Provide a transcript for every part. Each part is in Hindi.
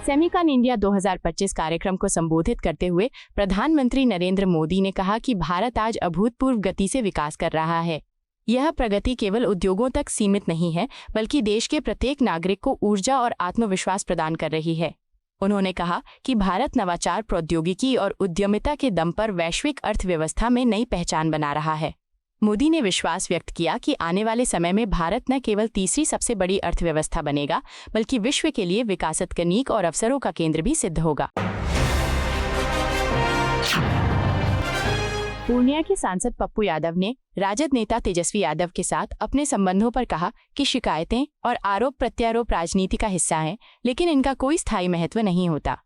सेमिकॉन इंडिया 2025 कार्यक्रम को संबोधित करते हुए प्रधानमंत्री नरेंद्र मोदी ने कहा कि भारत आज अभूतपूर्व गति से विकास कर रहा है। यह प्रगति केवल उद्योगों तक सीमित नहीं है, बल्कि देश के प्रत्येक नागरिक को ऊर्जा और आत्मविश्वास प्रदान कर रही है। उन्होंने कहा कि भारत नवाचार, प्रौद्योगिकी और उद्यमिता के दम पर वैश्विक अर्थव्यवस्था में नई पहचान बना रहा है। मोदी ने विश्वास व्यक्त किया कि आने वाले समय में भारत न केवल तीसरी सबसे बड़ी अर्थव्यवस्था बनेगा, बल्कि विश्व के लिए विकास तकनीक और अवसरों का केंद्र भी सिद्ध होगा। पूर्णिया के सांसद पप्पू यादव ने राजद नेता तेजस्वी यादव के साथ अपने संबंधों पर कहा कि शिकायतें और आरोप प्रत्यारोप राजनीति का हिस्सा हैं, लेकिन इनका कोई स्थायी महत्व नहीं होता।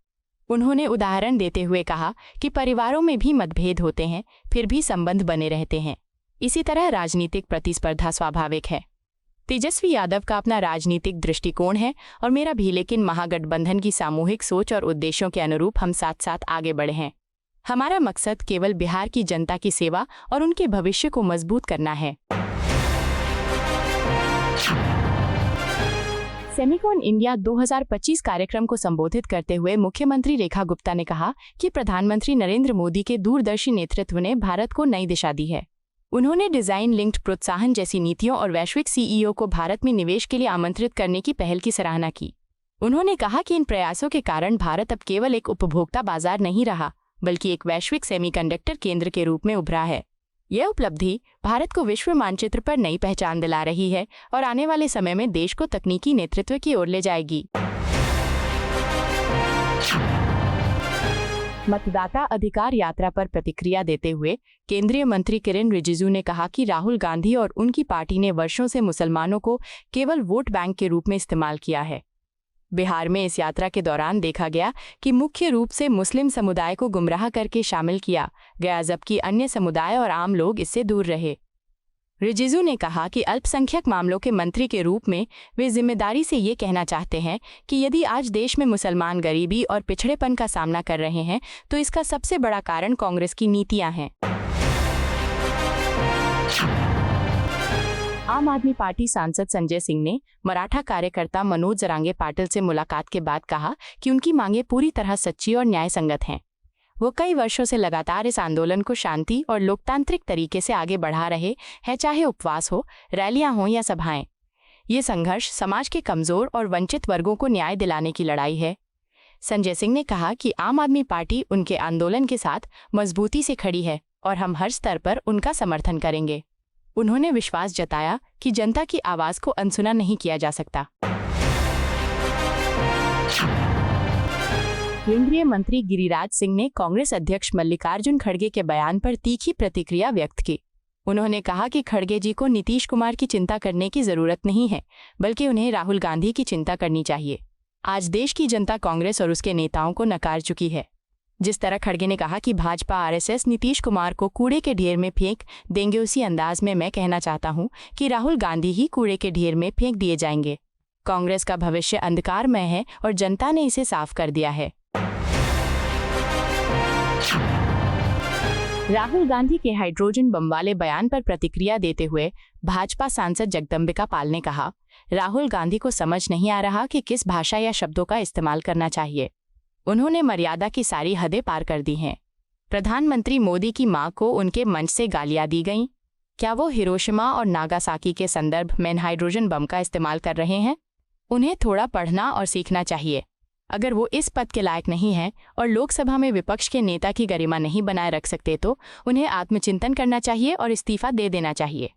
उन्होंने उदाहरण देते हुए कहा कि परिवारों में भी मतभेद होते हैं, फिर भी संबंध बने रहते हैं। इसी तरह राजनीतिक प्रतिस्पर्धा स्वाभाविक है। तेजस्वी यादव का अपना राजनीतिक दृष्टिकोण है और मेरा भी, लेकिन महागठबंधन की सामूहिक सोच और उद्देश्यों के अनुरूप हम साथ साथ आगे बढ़े हैं। हमारा मकसद केवल बिहार की जनता की सेवा और उनके भविष्य को मजबूत करना है। सेमिकॉन इंडिया 2025 कार्यक्रम को संबोधित करते हुए मुख्यमंत्री रेखा गुप्ता ने कहा कि प्रधानमंत्री नरेंद्र मोदी के दूरदर्शी नेतृत्व ने भारत को नई दिशा दी है। उन्होंने डिजाइन लिंक्ड प्रोत्साहन जैसी नीतियों और वैश्विक सीईओ को भारत में निवेश के लिए आमंत्रित करने की पहल की सराहना की। उन्होंने कहा कि इन प्रयासों के कारण भारत अब केवल एक उपभोक्ता बाजार नहीं रहा, बल्कि एक वैश्विक सेमीकंडक्टर केंद्र के रूप में उभरा है। यह उपलब्धि भारत को विश्व मानचित्र पर नई पहचान दिला रही है और आने वाले समय में देश को तकनीकी नेतृत्व की ओर ले जाएगी। मतदाता अधिकार यात्रा पर प्रतिक्रिया देते हुए केंद्रीय मंत्री किरेन रिजिजू ने कहा कि राहुल गांधी और उनकी पार्टी ने वर्षों से मुसलमानों को केवल वोट बैंक के रूप में इस्तेमाल किया है। बिहार में इस यात्रा के दौरान देखा गया कि मुख्य रूप से मुस्लिम समुदाय को गुमराह करके शामिल किया गया, जबकि अन्य समुदाय और आम लोग इससे दूर रहे। रिजिजू ने कहा कि अल्पसंख्यक मामलों के मंत्री के रूप में वे जिम्मेदारी से ये कहना चाहते हैं कि यदि आज देश में मुसलमान गरीबी और पिछड़ेपन का सामना कर रहे हैं, तो इसका सबसे बड़ा कारण कांग्रेस की नीतियां हैं। आम आदमी पार्टी सांसद संजय सिंह ने मराठा कार्यकर्ता मनोज जरांगे पाटिल से मुलाकात के बाद कहा कि उनकी मांगें पूरी तरह सच्ची और न्याय संगत हैं। वो कई वर्षों से लगातार इस आंदोलन को शांति और लोकतांत्रिक तरीके से आगे बढ़ा रहे हैं, चाहे उपवास हो, रैलियां हों या सभाएं। ये संघर्ष समाज के कमजोर और वंचित वर्गों को न्याय दिलाने की लड़ाई है। संजय सिंह ने कहा कि आम आदमी पार्टी उनके आंदोलन के साथ मजबूती से खड़ी है और हम हर स्तर पर उनका समर्थन करेंगे। उन्होंने विश्वास जताया कि जनता की आवाज को अनसुना नहीं किया जा सकता। केंद्रीय मंत्री गिरिराज सिंह ने कांग्रेस अध्यक्ष मल्लिकार्जुन खड़गे के बयान पर तीखी प्रतिक्रिया व्यक्त की। उन्होंने कहा कि खड़गे जी को नीतीश कुमार की चिंता करने की जरूरत नहीं है, बल्कि उन्हें राहुल गांधी की चिंता करनी चाहिए। आज देश की जनता कांग्रेस और उसके नेताओं को नकार चुकी है। जिस तरह खड़गे ने कहा कि भाजपा आरएसएस नीतीश कुमार को कूड़े के ढेर में फेंक देंगे, उसी अंदाज में मैं कहना चाहता हूं कि राहुल गांधी ही कूड़े के ढेर में फेंक दिए जाएंगे। कांग्रेस का भविष्य अंधकारमय है और जनता ने इसे साफ कर दिया है। राहुल गांधी के हाइड्रोजन बम वाले बयान पर प्रतिक्रिया देते हुए भाजपा सांसद जगदम्बिका पाल ने कहा, राहुल गांधी को समझ नहीं आ रहा कि किस भाषा या शब्दों का इस्तेमाल करना चाहिए। उन्होंने मर्यादा की सारी हदें पार कर दी हैं। प्रधानमंत्री मोदी की मां को उनके मंच से गालियां दी गईं। क्या वो हिरोशिमा और नागासाकी के संदर्भ में हाइड्रोजन बम का इस्तेमाल कर रहे हैं? उन्हें थोड़ा पढ़ना और सीखना चाहिए। अगर वो इस पद के लायक नहीं हैं और लोकसभा में विपक्ष के नेता की गरिमा नहीं बनाए रख सकते, तो उन्हें आत्मचिंतन करना चाहिए और इस्तीफा दे देना चाहिए।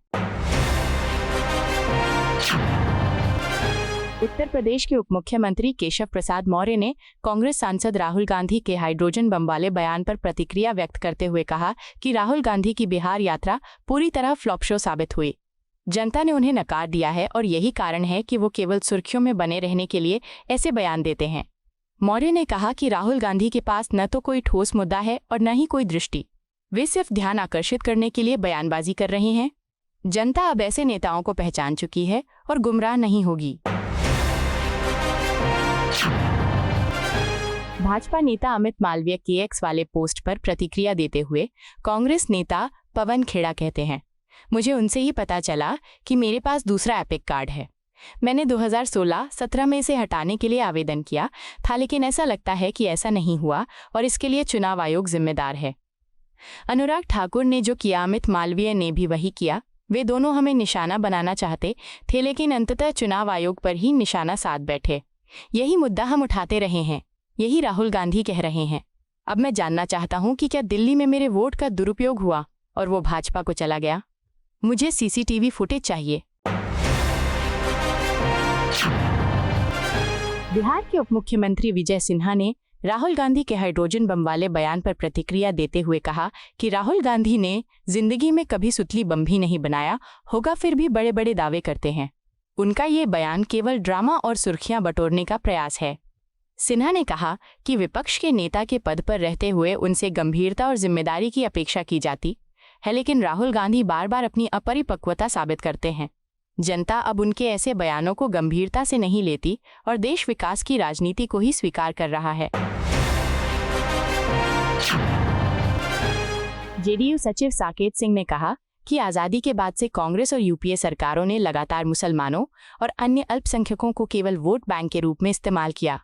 उत्तर प्रदेश के उप मुख्यमंत्री केशव प्रसाद मौर्य ने कांग्रेस सांसद राहुल गांधी के हाइड्रोजन बम वाले बयान पर प्रतिक्रिया व्यक्त करते हुए कहा कि राहुल गांधी की बिहार यात्रा पूरी तरह फ्लॉप शो साबित हुई। जनता ने उन्हें नकार दिया है और यही कारण है कि वो केवल सुर्खियों में बने रहने के लिए ऐसे बयान देते हैं। मौर्य ने कहा कि राहुल गांधी के पास न तो कोई ठोस मुद्दा है और न ही कोई दृष्टि। वे सिर्फ ध्यान आकर्षित करने के लिए बयानबाजी कर रहे हैं। जनता अब ऐसे नेताओं को पहचान चुकी है और गुमराह नहीं होगी। भाजपा नेता अमित मालवीय के एक्स वाले पोस्ट पर प्रतिक्रिया देते हुए कांग्रेस नेता पवन खेड़ा कहते हैं, मुझे उनसे ही पता चला कि मेरे पास दूसरा एपिक कार्ड है। मैंने 2016-17 में इसे हटाने के लिए आवेदन किया था, लेकिन ऐसा लगता है कि ऐसा नहीं हुआ और इसके लिए चुनाव आयोग जिम्मेदार है। अनुराग ठाकुर ने जो किया, अमित मालवीय ने भी वही किया। वे दोनों हमें निशाना बनाना चाहते थे, लेकिन अंततः चुनाव आयोग पर ही निशाना साध बैठे। यही मुद्दा हम उठाते रहे हैं, यही राहुल गांधी कह रहे हैं। अब मैं जानना चाहता हूं कि क्या दिल्ली में मेरे वोट का दुरुपयोग हुआ और वो भाजपा को चला गया? मुझे सीसीटीवी फुटेज चाहिए। बिहार के उप मुख्यमंत्री विजय सिन्हा ने राहुल गांधी के हाइड्रोजन बम वाले बयान पर प्रतिक्रिया देते हुए कहा कि राहुल गांधी ने जिंदगी में कभी सुतली बम भी नहीं बनाया होगा, फिर भी बड़े बड़े दावे करते हैं। उनका ये बयान केवल ड्रामा और सुर्खियां बटोरने का प्रयास है। सिन्हा ने कहा कि विपक्ष के नेता के पद पर रहते हुए उनसे गंभीरता और जिम्मेदारी की अपेक्षा की जाती है, लेकिन राहुल गांधी बार बार अपनी अपरिपक्वता साबित करते हैं। जनता अब उनके ऐसे बयानों को गंभीरता से नहीं लेती और देश विकास की राजनीति को ही स्वीकार कर रहा है। जेडीयू सचिव साकेत सिंह ने कहा कि आज़ादी के बाद से कांग्रेस और यूपीए सरकारों ने लगातार मुसलमानों और अन्य अल्पसंख्यकों को केवल वोट बैंक के रूप में इस्तेमाल किया।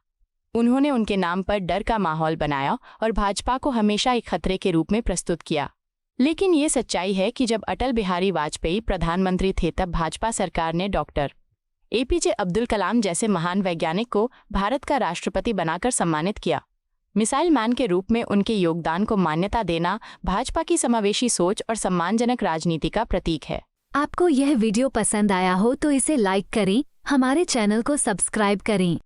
उन्होंने उनके नाम पर डर का माहौल बनाया और भाजपा को हमेशा एक खतरे के रूप में प्रस्तुत किया। लेकिन ये सच्चाई है कि जब अटल बिहारी वाजपेयी प्रधानमंत्री थे, तब भाजपा सरकार ने डॉक्टर एपीजे अब्दुल कलाम जैसे महान वैज्ञानिक को भारत का राष्ट्रपति बनाकर सम्मानित किया। मिसाइल मैन के रूप में उनके योगदान को मान्यता देना भाजपा की समावेशी सोच और सम्मानजनक राजनीति का प्रतीक है। आपको यह वीडियो पसंद आया हो तो इसे लाइक करें, हमारे चैनल को सब्सक्राइब करें।